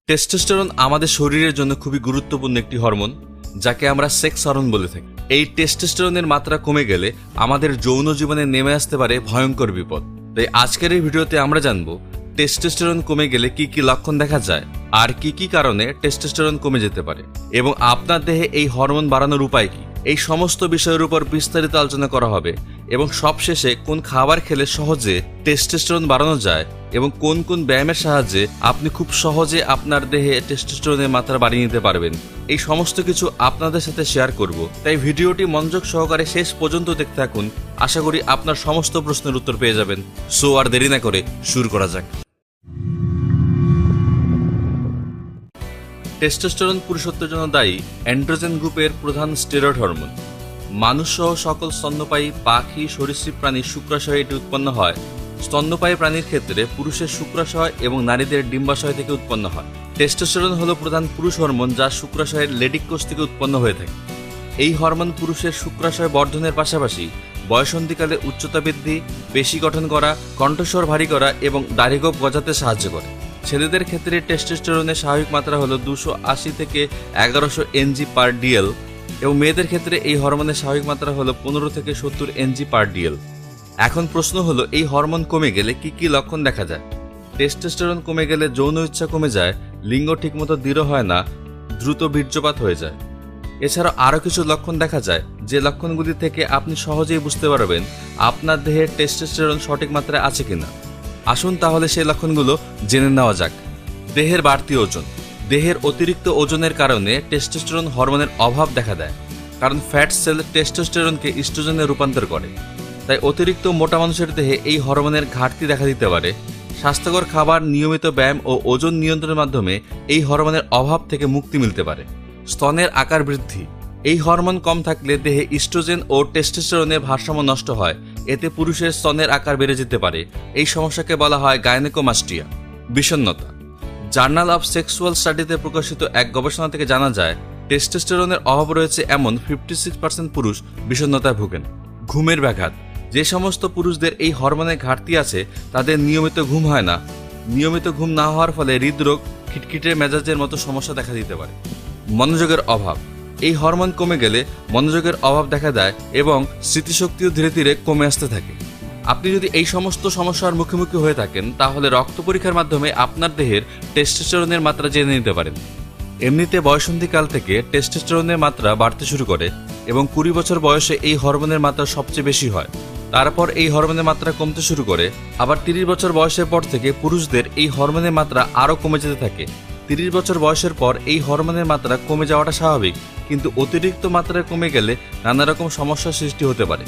Testosterone আমাদের শরীরের জন্য খুবই গুরুত্বপূর্ণ একটি হরমোন, যাকে আমরা সেক্স হরমোন বলে থাকি। এই টেস্টোস্টেরনের মাত্রা কমে গেলে আমাদের যৌন জীবনে নেমে আসতে পারে ভয়ঙ্কর বিপদ। তাই আজকের এই ভিডিওতে আমরা জানবো টেস্টোস্টেরন কমে গেলে কি কি লক্ষণ দেখা যায়, আর কি কি কারণে টেস্টোস্টেরন কমে যেতে পারে, এবং আপনার দেহে এই হরমোন বাড়ানোর উপায় কি। এই সমস্ত বিষয়ের উপর বিস্তারিত আলোচনা করা হবে এবং সবশেষে কোন খাবার খেলে সহজে টেস্টোস্টেরন বাড়ানো যায় এবং কোন কোন ব্যায়ামের সাহায্যে আপনি খুব সহজে আপনার দেহে টেস্টোস্টেরনের মাত্রা বাড়িয়ে নিতে পারবেন। এই সমস্ত কিছু আপনাদের সাথে শেয়ার করব, তাই ভিডিওটি মনোযোগ সহকারে শেষ পর্যন্ত দেখতে থাকুন। আশা করি আপনার সমস্ত প্রশ্নের উত্তর পেয়ে যাবেন। সো আর দেরি না করে শুরু করা যাক। টেস্টোস্টেরন পুরুষত্বের জন্য দায়ী অ্যান্ড্রোজেন গ্রুপের প্রধান স্টেরয়েড হরমোন। মানুষ সহ সকল স্তন্যপায়ী পাখি, সরীসৃপ প্রাণীর শুক্রাশয়ে এটি উৎপন্ন হয়। স্তন্যপায়ী প্রাণীর ক্ষেত্রে পুরুষের শুক্রাশয় এবং নারীদের ডিম্বাশয় থেকে উৎপন্ন হয়। টেস্টোস্টেরন হল প্রধান পুরুষ হরমোন, যা শুক্রাশয়ের লেডিক কোষ থেকে উৎপন্ন হয়ে থাকে। এই হরমোন পুরুষের শুক্রাশয় বর্ধনের পাশাপাশি বয়সন্ধিকালে উচ্চতা বৃদ্ধি, পেশি গঠন করা, কণ্ঠস্বর ভারী করা এবং দাড়িগোঁফ গজাতে সাহায্য করে। ছেলেদের ক্ষেত্রে টেস্টোস্টেরনের স্বাভাবিক মাত্রা হল 280 থেকে 1100 ng/dl এবং মেয়েদের ক্ষেত্রে এই হরমোনের স্বাভাবিক মাত্রা হল 15 থেকে 70 ng/dl। এখন প্রশ্ন হলো, এই হরমোন কমে গেলে কি কি লক্ষণ দেখা যায়। টেস্টোস্টেরন কমে গেলে যৌন ইচ্ছা কমে যায়, লিঙ্গ ঠিকমতো দৃঢ় হয় না, দ্রুত বীর্যপাত হয়ে যায়। এছাড়া আরও কিছু লক্ষণ দেখা যায়, যে লক্ষণগুলি থেকে আপনি সহজেই বুঝতে পারবেন আপনার দেহে টেস্টোস্টেরন সঠিক মাত্রায় আছে কিনা। আসুন তাহলে সেই লক্ষণগুলো জেনে নেওয়া যাক। দেহের বাড়তি ওজন। দেহের অতিরিক্ত ওজনের কারণে টেস্টোস্টেরন হরমোনের অভাব দেখা দেয়, কারণ ফ্যাট সেল টেস্টোস্টেরনকে ইস্ট্রোজেনে রূপান্তর করে। তাই অতিরিক্ত মোটা মানুষের দেহে এই হরমোনের ঘাটতি দেখা দিতে পারে। স্বাস্থ্যকর খাবার, নিয়মিত ব্যায়াম ও ওজন নিয়ন্ত্রণের মাধ্যমে এই হরমোনের অভাব থেকে মুক্তি মিলতে পারে। স্তনের আকার বৃদ্ধি। এই হরমোন কম থাকলে দেহে ইস্ট্রোজেন ও টেস্টোস্টেরনের ভারসাম্য নষ্ট হয়, এতে পুরুষের স্তনের আকার বেড়ে যেতে পারে। এই সমস্যাকে বলা হয় গাইনেকোমাস্টিয়া। বিষণ্ণতা। জার্নাল অফ সেক্সুয়াল স্টাডিতে প্রকাশিত এক গবেষণা থেকে জানা যায়, টেস্টোস্টেরনের অভাব রয়েছে এমন 56% পুরুষ বিষণ্ণতায় ভোগেন। ঘুমের ব্যাঘাত। যে সমস্ত পুরুষদের এই হরমোনের ঘাটতি আছে তাদের নিয়মিত ঘুম হয় না। নিয়মিত ঘুম না হওয়ার ফলে হৃদরোগ, খিটখিটে মেজাজের মতো সমস্যা দেখা দিতে পারে। মনোযোগের অভাব। এই হরমোন কমে গেলে মনোযোগের অভাব দেখা দেয় এবং স্মৃতিশক্তিও ধীরে ধীরে কমে আসতে থাকে। আপনি যদি এই সমস্ত সমস্যার মুখোমুখি হয়ে থাকেন, তাহলে রক্ত পরীক্ষার মাধ্যমে আপনার দেহের টেস্টোস্টেরনের মাত্রা জেনে নিতে পারেন। এমনিতে বয়সন্ধিকাল থেকে টেস্টোস্টেরনের মাত্রা বাড়তে শুরু করে এবং 20 বছর বয়সে এই হরমোনের মাত্রা সবচেয়ে বেশি হয়। তারপর এই হরমোনের মাত্রা কমতে শুরু করে। আবার 30 বছর বয়সের পর থেকে পুরুষদের এই হরমোনের মাত্রা আরও কমে যেতে থাকে। 30 বছর বয়সের পর এই হরমোনের মাত্রা কমে যাওয়াটা স্বাভাবিক, কিন্তু অতিরিক্ত মাত্রায় কমে গেলে নানা রকম সমস্যার সৃষ্টি হতে পারে।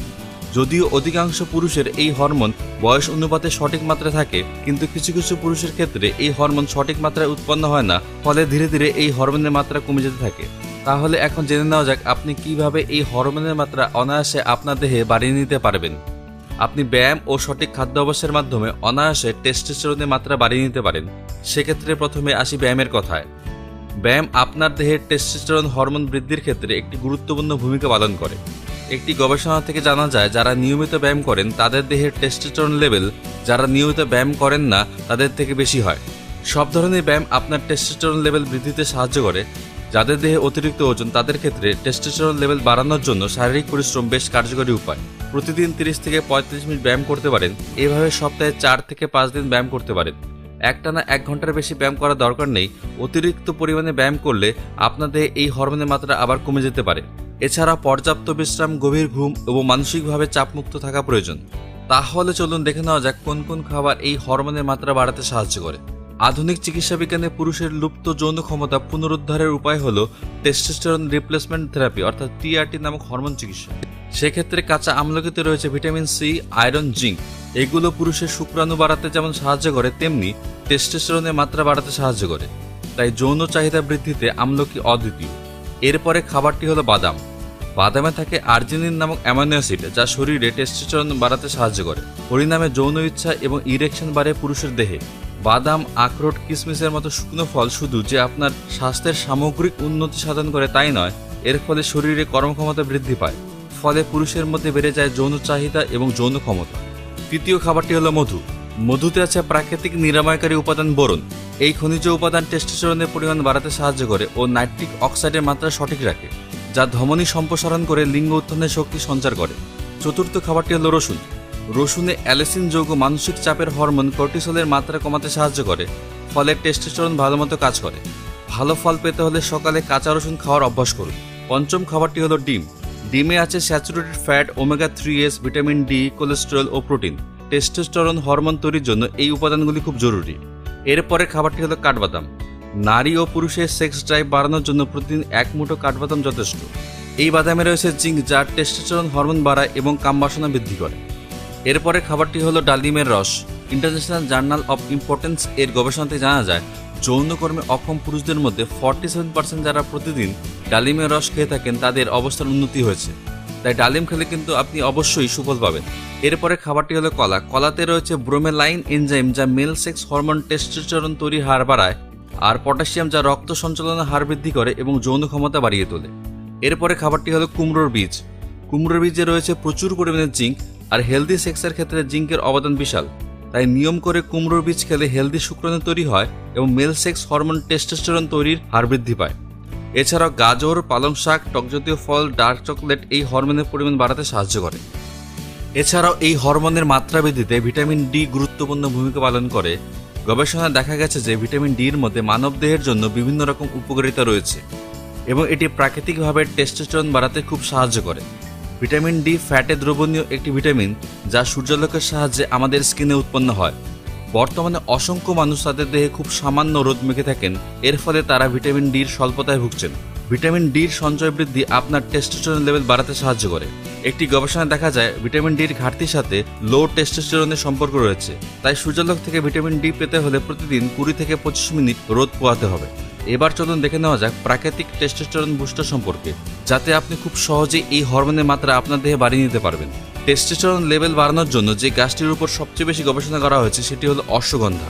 যদিও অধিকাংশ পুরুষের এই হরমোন বয়স অনুপাতে সঠিক মাত্রায় থাকে, কিন্তু কিছু কিছু পুরুষের ক্ষেত্রে এই হরমোন সঠিক মাত্রায় উৎপন্ন হয় না, ফলে ধীরে ধীরে এই হরমোনের মাত্রা কমে যেতে থাকে। তাহলে এখন জেনে নেওয়া যাক আপনি কিভাবে এই হরমোনের মাত্রা অনায়াসে আপনার দেহে বাড়িয়ে নিতে পারবেন। আপনি ব্যায়াম ও সঠিক খাদ্যাভ্যাসের মাধ্যমে অনায়াসে টেস্টোস্টেরনের মাত্রা বাড়িয়ে নিতে পারেন। সেক্ষেত্রে প্রথমে আসি ব্যায়ামের কথায়। ব্যায়াম আপনার দেহের টেস্টোস্টেরন হরমোন বৃদ্ধির ক্ষেত্রে একটি গুরুত্বপূর্ণ ভূমিকা পালন করে। একটি গবেষণা থেকে জানা যায়, যারা নিয়মিত ব্যায়াম করেন তাদের দেহের টেস্টোস্টেরন লেভেল যারা নিয়মিত ব্যায়াম করেন না তাদের থেকে বেশি হয়। সব ধরনের ব্যায়াম আপনার টেস্টোস্টেরন লেভেল বৃদ্ধিতে সাহায্য করে। যাদের দেহে অতিরিক্ত ওজন তাদের ক্ষেত্রে টেস্টোস্টেরন লেভেল বাড়ানোর জন্য শারীরিক পরিশ্রম বেশ কার্যকরী উপায়। প্রতিদিন 30 থেকে 35 মিনিট ব্যায়াম করতে পারেন। এভাবে সপ্তাহে 4 থেকে 5 দিন ব্যায়াম করতে পারেন। একটানা 1 ঘন্টার বেশি ব্যায়াম করার দরকার নেই। অতিরিক্ত পরিমাণে ব্যায়াম করলে আপনার দেহে এই হরমোনের মাত্রা আবার কমে যেতে পারে। এছাড়া পর্যাপ্ত বিশ্রাম, গভীর ঘুম এবং মানসিকভাবে চাপমুক্ত থাকা প্রয়োজন। তাহলে চলুন দেখে নেওয়া যাক কোন কোন খাবার এই হরমোনের মাত্রা বাড়াতে সাহায্য করে। আধুনিক চিকিৎসা বিজ্ঞানে পুরুষের লুপ্ত যৌন ক্ষমতা পুনরুদ্ধারের উপায় হল টেস্টোস্টেরন রিপ্লেসমেন্ট থেরাপি অর্থাৎ TRT নামক হরমোন চিকিৎসা। সেক্ষেত্রে কাঁচা আমলকিতে রয়েছে ভিটামিন সি, আয়রন, জিঙ্ক। এগুলো পুরুষের শুক্রাণু বাড়াতে যেমন সাহায্য করে, তেমনি টেস্টোস্টেরনের মাত্রা বাড়াতে সাহায্য করে। তাই যৌন চাহিদা বৃদ্ধিতে আমলকি অদ্বিতীয়। এরপরে খাবারটি হলো বাদাম। বাদামে থাকে আর্জিনিন নামক অ্যামাইনো অ্যাসিড, যা শরীরে টেস্টোস্টেরন বাড়াতে সাহায্য করে। পরিণামে যৌন ইচ্ছা এবং ইরেকশন বাড়ে পুরুষের দেহে। বাদাম, আখরোট, কিশমিশের মতো শুকনো ফল শুধু যে আপনার স্বাস্থ্যের সামগ্রিক উন্নতি সাধন করে তাই নয়, এর ফলে শরীরে কর্মক্ষমতা বৃদ্ধি পায়। ফলে পুরুষের মধ্যে বেড়ে যায় যৌন চাহিদা এবং যৌন ক্ষমতা। তৃতীয় খাবারটি হলো মধু। মধুতে আছে প্রাকৃতিক নিরাময়কারী উপাদান বোরন। এই খনিজ উপাদান টেস্টোস্টেরনের পরিমাণ বাড়াতে সাহায্য করে ও নাইট্রিক অক্সাইডের মাত্রা সঠিক রাখে, যা ধমনী সম্প্রসারণ করে লিঙ্গ উত্থানের শক্তি সঞ্চার করে। চতুর্থ খাবারটি হলো রসুন। রসুনে অ্যালিসিন যৌগ মানসিক চাপের হরমোন কর্টিসলের মাত্রা কমাতে সাহায্য করে, ফলে টেস্টোস্টেরন ভালোমতো কাজ করে। ভালো ফল পেতে হলে সকালে কাঁচা রসুন খাওয়ার অভ্যাস করুন। পঞ্চম খাবারটি হলো ডিম। ডিমে আছে saturated fat, omega 3s, vitamin D, cholesterol ও প্রোটিন। টেস্টোস্টেরন হরমোন তৈরির জন্য এই উপাদানগুলি খুব জরুরি। এরপরে খাবারটি হলো কাঠবাদাম। নারী ও পুরুষের সেক্স ড্রাইভ বাড়ানোর জন্য প্রতিদিন 1 মুঠো কাঠবাদাম যথেষ্ট। এই বাদামে রয়েছে জিঙ্ক, যা টেস্টোস্টেরন হরমোন বাড়ায় এবং কামবাসনা বৃদ্ধি করে। এরপরে খাবারটি হলো ডালিমের রস। ইন্টারন্যাশনাল জার্নাল অফ ইম্পর্টেন্স এর গবেষণাতে জানা যায়, যৌনকর্মে অক্ষম পুরুষদের মধ্যে 47% যারা প্রতিদিন ডালিমের রস খেয়ে থাকেন তাদের অবস্থার উন্নতি হয়েছে। তাই ডালিম খেলে কিন্তু আপনি অবশ্যই সুফল পাবেন। এরপরে খাবারটি হলো কলা। কলাতে রয়েছে ব্রোমেলাইন এনজাইম, যা মেল সেক্স হরমোন টেস্টোস্টেরন তৈরির হার বাড়ায়, আর পটাশিয়াম, যা রক্ত সঞ্চালনের হার বৃদ্ধি করে এবং যৌন ক্ষমতা বাড়িয়ে তোলে। এরপরে খাবারটি হলো কুমড়োর বীজ। কুমড়োর বীজে রয়েছে প্রচুর পরিমাণে জিঙ্ক, আর হেলদি সেক্সের ক্ষেত্রে জিঙ্কের অবদান বিশাল। তাই নিয়ম করে কুমড়োর বীজ খেলে হেলদি শুক্রাণু তৈরি হয় এবং মেল সেক্স হরমোন টেস্টোস্টেরন তৈরির হার বৃদ্ধি পায়। এছাড়াও গাজর, পালং শাক, টকজাতীয় ফল, ডার্ক চকলেট এই হরমোনের পরিমাণ বাড়াতে সাহায্য করে। এছাড়াও এই হরমোনের মাত্রা বৃদ্ধিতে ভিটামিন ডি গুরুত্বপূর্ণ ভূমিকা পালন করে। গবেষণায় দেখা গেছে যে ভিটামিন ডির মধ্যে মানবদেহের জন্য বিভিন্ন রকম উপকারিতা রয়েছে এবং এটি প্রাকৃতিকভাবে টেস্টোস্টেরন বাড়াতে খুব সাহায্য করে। ভিটামিন ডি ফ্যাটে দ্রবণীয় একটি ভিটামিন, যা সূর্যালোকের সাহায্যে আমাদের স্কিনে উৎপন্ন হয়। বর্তমানে অসংখ্য মানুষ তাদের দেহে খুব সামান্য রোদ মেখে থাকেন, এর ফলে তারা ভিটামিন ডির স্বল্পতায় ভুগছেন। ভিটামিন ডির সঞ্চয় বৃদ্ধি আপনার টেস্টোস্টেরন লেভেল বাড়াতে সাহায্য করে। একটি গবেষণায় দেখা যায় ভিটামিন ডির ঘাটতির সাথে লো টেস্টোস্টেরনের সম্পর্ক রয়েছে। তাই সূর্যালোক থেকে ভিটামিন ডি পেতে হলে প্রতিদিন 20 থেকে 25 মিনিট রোদ পোহাতে হবে। এবার চলুন দেখে নেওয়া যাক প্রাকৃতিক টেস্টোস্টেরন বুস্টার সম্পর্কে, যাতে আপনি খুব সহজেই এই হরমোনের মাত্রা আপনার দেহে বাড়িয়ে নিতে পারবেন। টেস্টোস্টেরন লেভেল বাড়ানোর জন্য যে গাছটির উপর সবচেয়ে বেশি গবেষণা করা হয়েছে সেটি হলো অশ্বগন্ধা।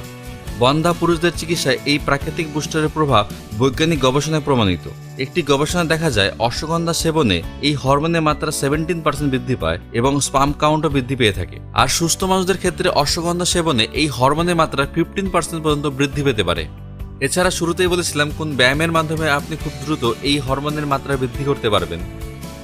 বন্ধ্যা পুরুষদের চিকিৎসায় এই প্রাকৃতিক বুস্টারের প্রভাব বৈজ্ঞানিক গবেষণায় প্রমাণিত। একটি গবেষণায় দেখা যায় অশ্বগন্ধা সেবনে এই হরমোনের মাত্রা 17% বৃদ্ধি পায় এবং স্পাম কাউন্টও বৃদ্ধি পেয়ে থাকে। আর সুস্থ মানুষদের ক্ষেত্রে অশ্বগন্ধা সেবনে এই হরমোনের মাত্রা 15% পর্যন্ত বৃদ্ধি পেতে পারে। এছাড়া শুরুতেই বলেছিলাম কোন ব্যায়ামের মাধ্যমে আপনি খুব দ্রুত এই হরমোনের মাত্রা বৃদ্ধি করতে পারবেন।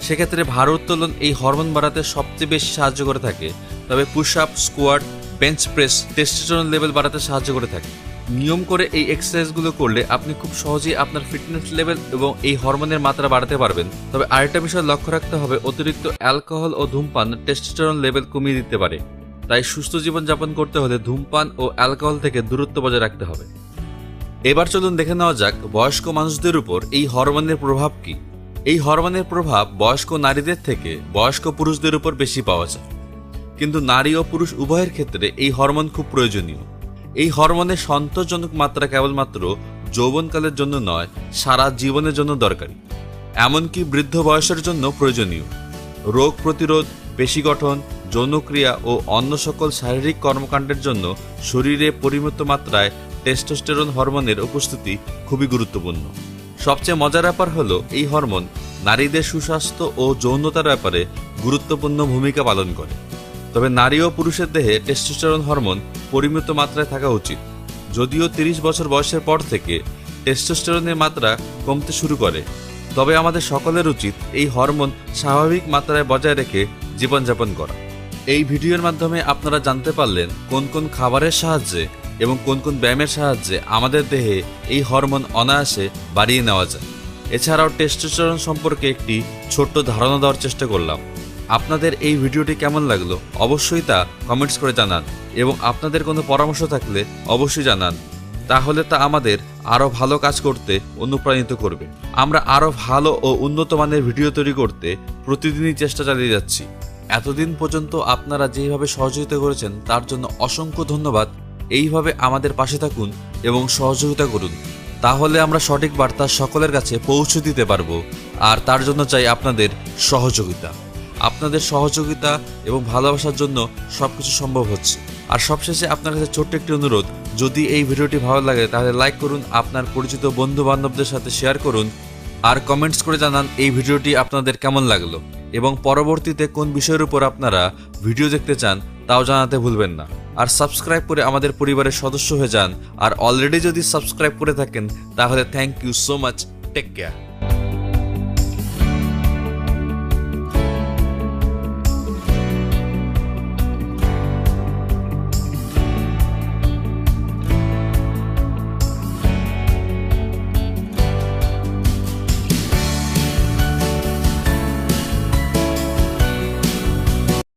সেক্ষেত্রে ভারোত্তোলন এই হরমোন বাড়াতে সবচেয়ে বেশি সাহায্য করে থাকে, তবে push up, squat, bench press testosterone level বাড়াতে সাহায্য করে থাকে। নিয়ম করে এই এক্সারসাইজগুলো করলে আপনি খুব সহজেই আপনার ফিটনেস লেভেল এবং এই হরমোনের মাত্রা বাড়াতে পারবেন। তবে আরেকটা বিষয় লক্ষ্য রাখতে হবে, অতিরিক্ত অ্যালকোহল ও ধূমপান টেস্টোস্টেরন লেভেল কমিয়ে দিতে পারে। তাই সুস্থ জীবনযাপন করতে হলে ধূমপান ও অ্যালকোহল থেকে দূরত্ব বজায় রাখতে হবে। এবার চলুন দেখে নেওয়া যাক বয়স্ক মানুষদের উপর এই হরমোনের প্রভাব কি। এই হরমোনের প্রভাব বয়স্ক নারীদের থেকে বয়স্ক পুরুষদের উপর বেশি পাওয়া যায়, কিন্তু নারী ও পুরুষ উভয়ের ক্ষেত্রে এই হরমোন খুব প্রয়োজনীয়। এই হরমোনের সন্তোষজনক মাত্রা কেবলমাত্র যৌবনকালের জন্য নয়, সারা জীবনের জন্য দরকারি, এমনকি বৃদ্ধ বয়সের জন্য প্রয়োজনীয়। রোগ প্রতিরোধ, পেশি গঠন, যৌনক্রিয়া ও অন্য সকল শারীরিক কর্মকাণ্ডের জন্য শরীরে পরিমিত মাত্রায় টেস্টোস্টেরন হরমোনের উপস্থিতি খুবই গুরুত্বপূর্ণ। সবচেয়ে মজার ব্যাপার হলো এই হরমোন নারীদের সুস্বাস্থ্য ও যৌনতার ব্যাপারে গুরুত্বপূর্ণ ভূমিকা পালন করে। তবে নারী ও পুরুষের দেহে টেস্টোস্টেরন হরমোন পরিমিত মাত্রায় থাকা উচিত। যদিও 30 বছর বয়সের পর থেকে টেস্টোস্টেরনের মাত্রা কমতে শুরু করে, তবে আমাদের সকলের উচিত এই হরমোন স্বাভাবিক মাত্রায় বজায় রেখে জীবনযাপন করা। এই ভিডিওর মাধ্যমে আপনারা জানতে পারলেন কোন কোন খাবারের সাহায্যে এবং কোন কোন ব্যায়ামের সাহায্যে আমাদের দেহে এই হরমোন অনায়াসে বাড়িয়ে নেওয়া যায়। এছাড়াও টেস্টোস্টেরন সম্পর্কে একটি ছোট্ট ধারণা দেওয়ার চেষ্টা করলাম। আপনাদের এই ভিডিওটি কেমন লাগলো অবশ্যই তা কমেন্টস করে জানান, এবং আপনাদের কোনো পরামর্শ থাকলে অবশ্যই জানান। তাহলে তা আমাদের আরও ভালো কাজ করতে অনুপ্রাণিত করবে। আমরা আরও ভালো ও উন্নত মানের ভিডিও তৈরি করতে প্রতিদিনই চেষ্টা চালিয়ে যাচ্ছি। এতদিন পর্যন্ত আপনারা যেভাবে সহযোগিতা করেছেন তার জন্য অসংখ্য ধন্যবাদ। এইভাবে আমাদের পাশে থাকুন এবং সহযোগিতা করুন, তাহলে আমরা সঠিক বার্তা সকলের কাছে পৌঁছে দিতে পারবো। আর তার জন্য চাই আপনাদের সহযোগিতা। আপনাদের সহযোগিতা এবং ভালোবাসার জন্য সবকিছু সম্ভব হচ্ছে। আর সবশেষে আপনার কাছে ছোট্ট একটি অনুরোধ, যদি এই ভিডিওটি ভালো লাগে তাহলে লাইক করুন, আপনার পরিচিত বন্ধু বান্ধবদের সাথে শেয়ার করুন, আর কমেন্টস করে জানান এই ভিডিওটি আপনাদের কেমন লাগলো এবং পরবর্তীতে কোন বিষয়ের উপর আপনারা ভিডিও দেখতে চান তাও জানাতে ভুলবেন না। আর সাবস্ক্রাইব করে আমাদের পরিবারের সদস্য হয়ে যান। আর অলরেডি যদি সাবস্ক্রাইব করে থাকেন তাহলে thank you so much. Take care.